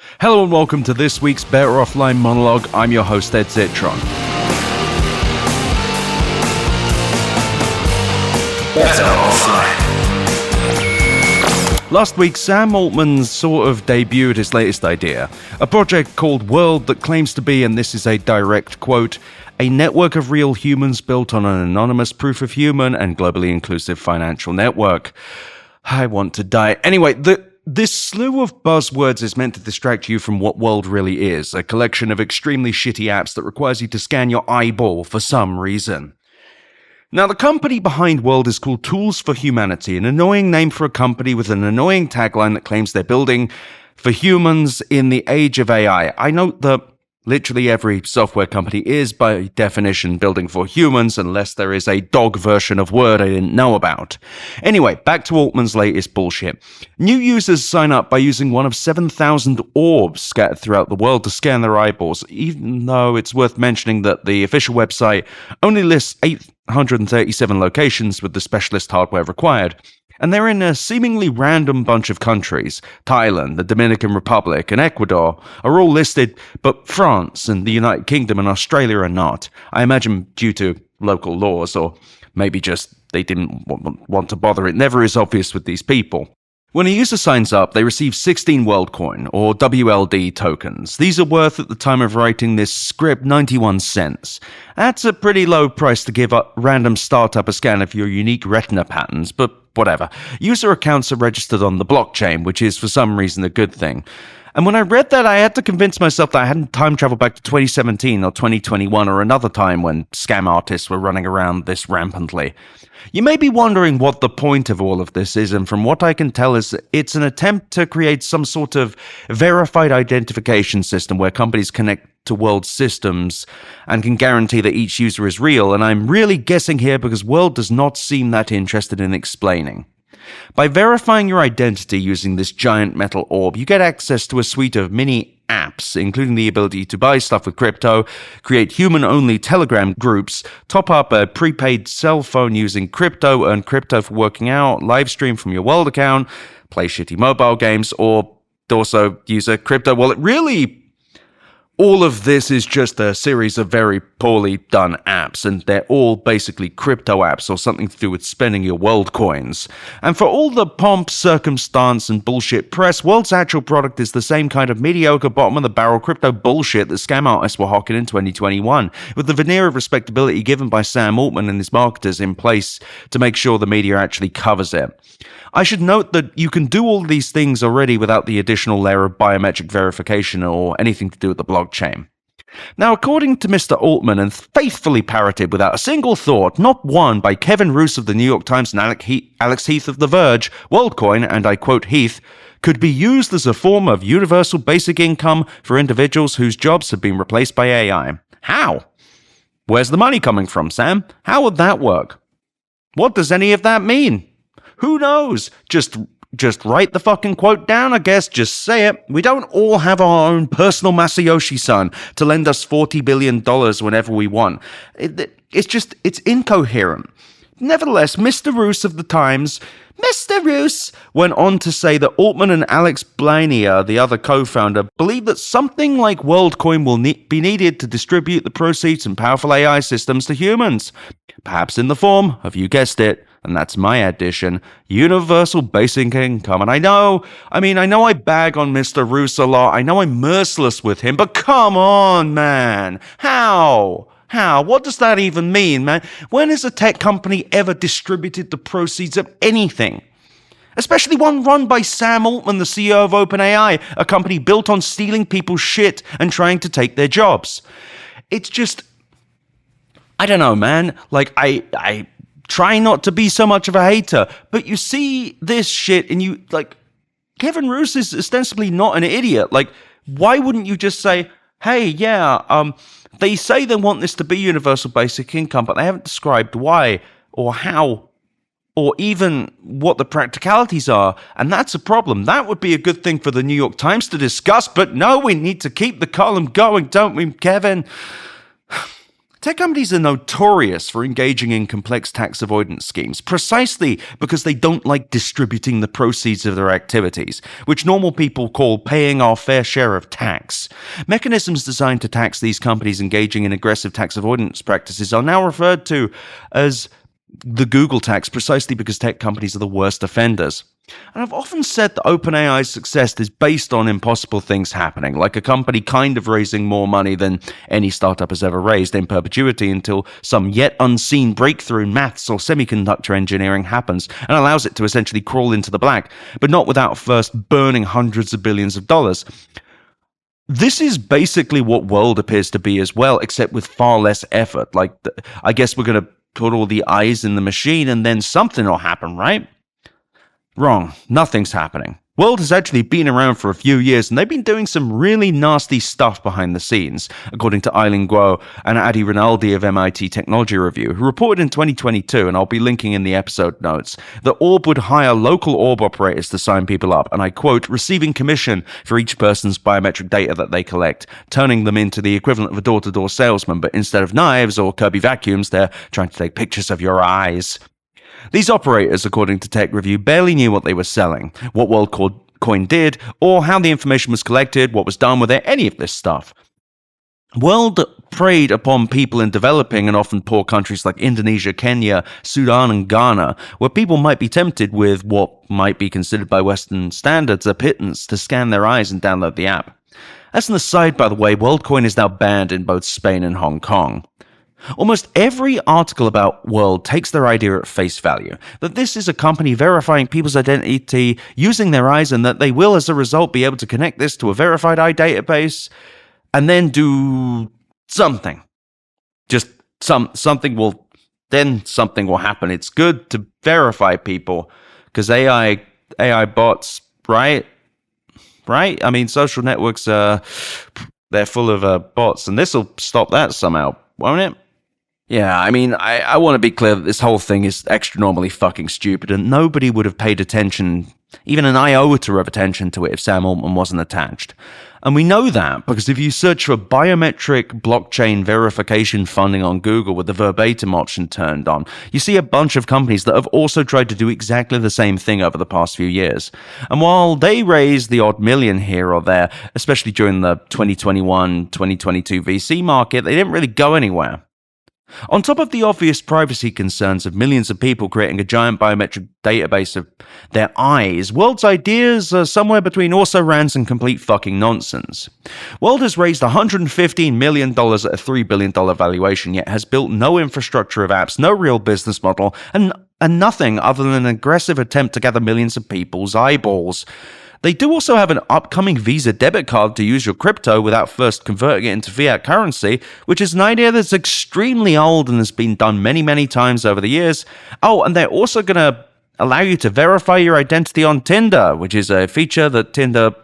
Hello and welcome to this week's Better Offline Monologue. I'm your host, Ed Zitron. Better Offline. Last week, Sam Altman sort of debuted his latest idea, a project called World that claims to be, and this is a direct quote, a network of real humans built on an anonymous proof of human and globally inclusive financial network. I want to die. Anyway, This slew of buzzwords is meant to distract you from what World really is, a collection of extremely shitty apps that requires you to scan your eyeball for some reason. Now, the company behind World is called Tools for Humanity, an annoying name for a company with an annoying tagline that claims they're building for humans in the age of AI. I note that literally every software company is, by definition, building for humans, unless there is a dog version of Word I didn't know about. Anyway, back to Altman's latest bullshit. New users sign up by using one of 7,000 orbs scattered throughout the world to scan their eyeballs, even though it's worth mentioning that the official website only lists 837 locations with the specialist hardware required. And they're in a seemingly random bunch of countries. Thailand, the Dominican Republic, and Ecuador are all listed, but France and the United Kingdom and Australia are not. I imagine due to local laws, or maybe just they didn't want to bother. It never is obvious with these people. When a user signs up, they receive 16 WorldCoin, or WLD tokens. These are worth, at the time of writing this script, 91 cents. That's a pretty low price to give a random startup a scan of your unique retina patterns, but whatever. User accounts are registered on the blockchain, which is for some reason a good thing. And when I read that, I had to convince myself that I hadn't time traveled back to 2017 or 2021 or another time when scam artists were running around this rampantly. You may be wondering what the point of all of this is, and from what I can tell is it's an attempt to create some sort of verified identification system where companies connect to World systems and can guarantee that each user is real, and I'm really guessing here because World does not seem that interested in explaining. By verifying your identity using this giant metal orb, you get access to a suite of mini apps, including the ability to buy stuff with crypto, create human-only Telegram groups, top up a prepaid cell phone using crypto, earn crypto for working out, live stream from your World account, play shitty mobile games, or also use a crypto wallet. Really, all of this is just a series of very poorly done apps, and they're all basically crypto apps or something to do with spending your World coins. And for all the pomp, circumstance, and bullshit press, World's actual product is the same kind of mediocre, bottom-of-the-barrel crypto bullshit that scam artists were hawking in 2021, with the veneer of respectability given by Sam Altman and his marketers in place to make sure the media actually covers it. I should note that you can do all these things already without the additional layer of biometric verification or anything to do with the blockchain. Now, according to Mr. Altman, and faithfully parroted without a single thought, not one, by Kevin Roos of the New York Times and Alex Heath of The Verge, WorldCoin, and I quote Heath, could be used as a form of universal basic income for individuals whose jobs have been replaced by AI. How? Where's the money coming from, Sam? How would that work? What does any of that mean? Who knows? Just write the fucking quote down, I guess. Just say it. We don't all have our own personal Masayoshi-san to lend us $40 billion whenever we want. It's incoherent. Nevertheless, Mr. Roos of the Times, Mr. Roos, went on to say that Altman and Alex Blania, the other co-founder, believe that something like WorldCoin will be needed to distribute the proceeds and powerful AI systems to humans. Perhaps in the form of, you guessed it, and that's my addition, universal basic income. And I know I bag on Mr. Roos a lot. I know I'm merciless with him, but come on, man. How? What does that even mean, man? When has a tech company ever distributed the proceeds of anything? Especially one run by Sam Altman, the CEO of OpenAI, a company built on stealing people's shit and trying to take their jobs. It's just, I don't know, man. Like, I try not to be so much of a hater, but you see this shit and you, like, Kevin Roos is ostensibly not an idiot. Like, why wouldn't you just say, hey, yeah, they say they want this to be universal basic income, but they haven't described why or how or even what the practicalities are, and that's a problem. That would be a good thing for the New York Times to discuss, but no, we need to keep the column going, don't we, Kevin? Tech companies are notorious for engaging in complex tax avoidance schemes, precisely because they don't like distributing the proceeds of their activities, which normal people call paying our fair share of tax. Mechanisms designed to tax these companies engaging in aggressive tax avoidance practices are now referred to as the Google tax, precisely because tech companies are the worst offenders. And I've often said that OpenAI's success is based on impossible things happening, like a company kind of raising more money than any startup has ever raised in perpetuity until some yet unseen breakthrough in maths or semiconductor engineering happens and allows it to essentially crawl into the black, but not without first burning hundreds of billions of dollars. This is basically what World appears to be as well, except with far less effort. I guess we're going to put all the eyes in the machine and then something will happen, right? Wrong. Nothing's happening. World has actually been around for a few years, and they've been doing some really nasty stuff behind the scenes, according to Eileen Guo and Adi Rinaldi of MIT Technology Review, who reported in 2022, and I'll be linking in the episode notes, that Orb would hire local Orb operators to sign people up, and I quote, receiving commission for each person's biometric data that they collect, turning them into the equivalent of a door-to-door salesman, but instead of knives or Kirby vacuums, they're trying to take pictures of your eyes. These operators, according to Tech Review, barely knew what they were selling, what WorldCoin did, or how the information was collected, what was done with it, any of this stuff. World preyed upon people in developing and often poor countries like Indonesia, Kenya, Sudan, and Ghana, where people might be tempted with what might be considered by Western standards a pittance to scan their eyes and download the app. As an aside, by the way, WorldCoin is now banned in both Spain and Hong Kong. Almost every article about World takes their idea at face value, that this is a company verifying people's identity using their eyes and that they will, as a result, be able to connect this to a verified eye database and then do something. Just something will happen. It's good to verify people because AI bots, right? I mean, social networks, they're full of bots, and this will stop that somehow, won't it? Yeah, I mean, I want to be clear that this whole thing is extra-normally fucking stupid, and nobody would have paid attention, even an iota of attention to it if Sam Altman wasn't attached. And we know that because if you search for biometric blockchain verification funding on Google with the verbatim option turned on, you see a bunch of companies that have also tried to do exactly the same thing over the past few years. And while they raised the odd million here or there, especially during the 2021-2022 VC market, they didn't really go anywhere. On top of the obvious privacy concerns of millions of people creating a giant biometric database of their eyes, World's ideas are somewhere between also-rans and complete fucking nonsense. World has raised $115 million at a $3 billion valuation, yet has built no infrastructure of apps, no real business model, and nothing other than an aggressive attempt to gather millions of people's eyeballs. They do also have an upcoming Visa debit card to use your crypto without first converting it into fiat currency, which is an idea that's extremely old and has been done many, many times over the years. Oh, and they're also going to allow you to verify your identity on Tinder, which is a feature that Tinder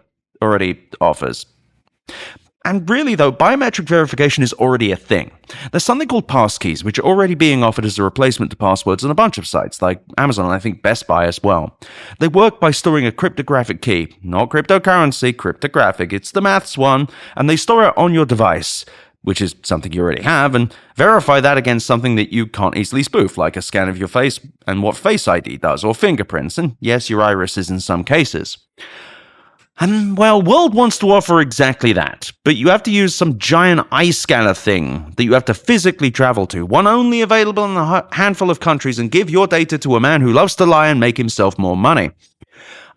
already offers. And really, though, biometric verification is already a thing. There's something called passkeys, which are already being offered as a replacement to passwords on a bunch of sites, like Amazon and I think Best Buy as well. They work by storing a cryptographic key, not cryptocurrency, cryptographic, it's the maths one, and they store it on your device, which is something you already have, and verify that against something that you can't easily spoof, like a scan of your face and what Face ID does, or fingerprints, and yes, your irises in some cases. And, well, World wants to offer exactly that, but you have to use some giant eye scanner thing that you have to physically travel to, one only available in a handful of countries, and give your data to a man who loves to lie and make himself more money.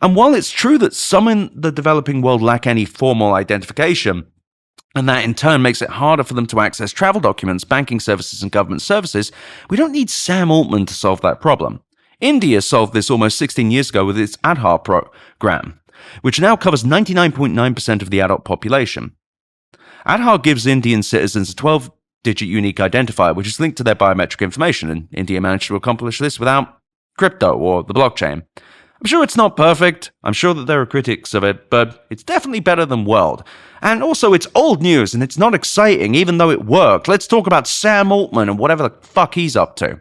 And while it's true that some in the developing world lack any formal identification, and that in turn makes it harder for them to access travel documents, banking services, and government services, we don't need Sam Altman to solve that problem. India solved this almost 16 years ago with its iHeart program, which now covers 99.9% of the adult population. iHeart gives Indian citizens a 12-digit unique identifier, which is linked to their biometric information, and India managed to accomplish this without crypto or the blockchain. I'm sure it's not perfect, I'm sure that there are critics of it, but it's definitely better than World. And also, it's old news, and it's not exciting, even though it worked. Let's talk about Sam Altman and whatever the fuck he's up to.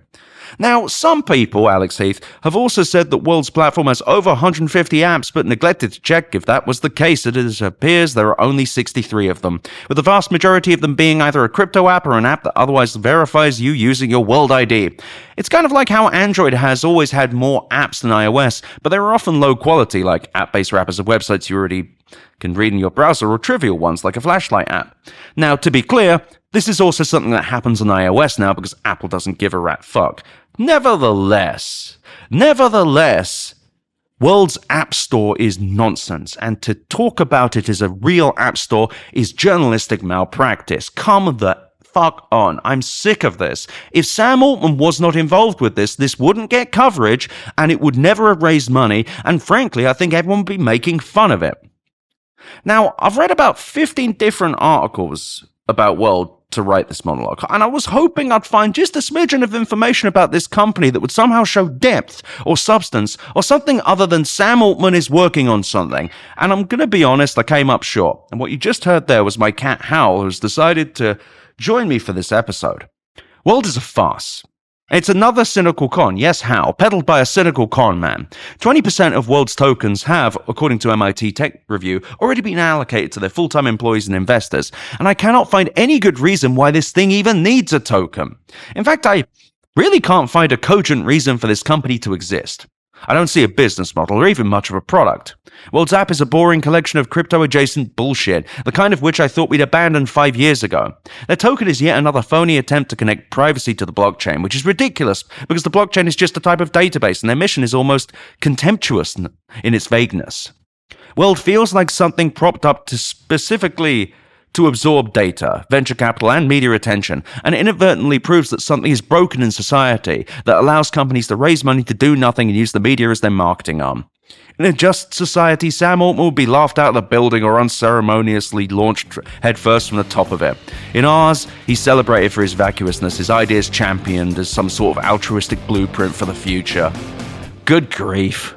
Now, some people, Alex Heath, have also said that World's platform has over 150 apps, but neglected to check if that was the case. It appears there are only 63 of them, with the vast majority of them being either a crypto app or an app that otherwise verifies you using your World ID. It's kind of like how Android has always had more apps than iOS, but they were often low quality, like app-based wrappers of websites you already can read in your browser, or trivial ones like a flashlight app. Now, to be clear, this is also something that happens on iOS now because Apple doesn't give a rat fuck. Nevertheless, World's App Store is nonsense, and to talk about it as a real app store is journalistic malpractice. Come the fuck on. I'm sick of this. If Sam Altman was not involved with this wouldn't get coverage, and it would never have raised money, and frankly, I think everyone would be making fun of it. Now, I've read about 15 different articles about World to write this monologue, and I was hoping I'd find just a smidgen of information about this company that would somehow show depth or substance or something other than Sam Altman is working on something. And I'm gonna be honest, I came up short. And what you just heard there was my cat Howl, who's decided to join me for this episode. World is a farce. It's another cynical con, yes, how, peddled by a cynical con man. 20% of World's tokens have, according to MIT Tech Review, already been allocated to their full-time employees and investors, and I cannot find any good reason why this thing even needs a token. In fact, I really can't find a cogent reason for this company to exist. I don't see a business model or even much of a product. World's app is a boring collection of crypto-adjacent bullshit, the kind of which I thought we'd abandoned 5 years ago. Their token is yet another phony attempt to connect privacy to the blockchain, which is ridiculous because the blockchain is just a type of database and their mission is almost contemptuous in its vagueness. World feels like something propped up to specifically to absorb data, venture capital, and media attention, and inadvertently proves that something is broken in society that allows companies to raise money to do nothing and use the media as their marketing arm. In a just society, Sam Altman would be laughed out of the building or unceremoniously launched headfirst from the top of it. In ours, he's celebrated for his vacuousness, his ideas championed as some sort of altruistic blueprint for the future. Good grief.